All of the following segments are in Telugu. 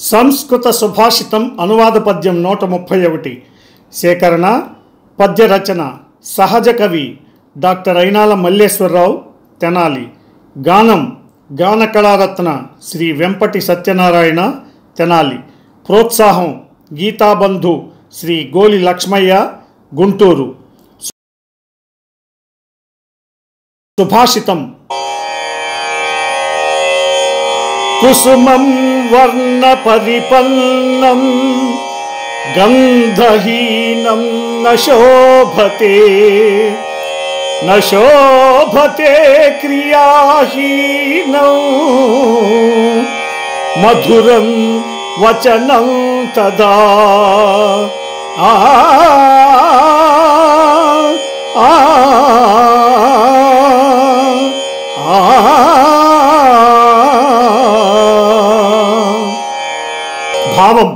సంస్కృత సుభాషితం అనువాద పద్యం 131 సేకరణ పద్య రచన సహజ కవి డాక్టర్ అయినాల మల్లేశ్వరరావు తెనాలి. గానం గాన కళారత్న శ్రీ వెంపటి సత్యనారాయణ తెనాలి. ప్రోత్సాహం గీతాబంధు శ్రీ గోలి లక్ష్మయ్య గుంటూరు. సుభాషితం. కుసుమం వర్ణ పరిపన్నం గంధహీనం నశోభతే నశోభతే క్రియాహీనం మధురం వచనం తదా ఆ ఆ భావం.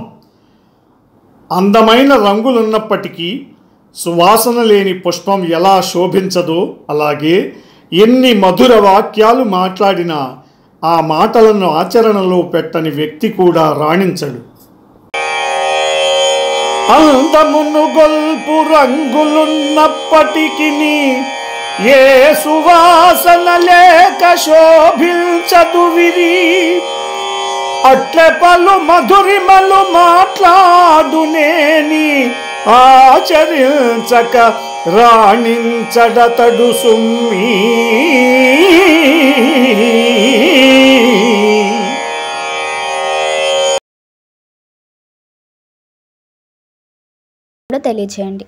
అందమైన రంగులున్నప్పటికీ సువాసన లేని పుష్పం ఎలా శోభించదో అలాగే ఎన్ని మధుర వాక్యాలు మాట్లాడినా ఆ మాటలను ఆచరణలో పెట్టని వ్యక్తి కూడా రాణించడు. అందమును గొల్పు రంగులున్నప్పటికీ ఏ సువాసన లేక శోభించదు విరి. అట్లే పలు మధురిమలు మాట్లాడునేని ఆచరించక రాణించడతడు సుమ్మి. తెలియచేయండి.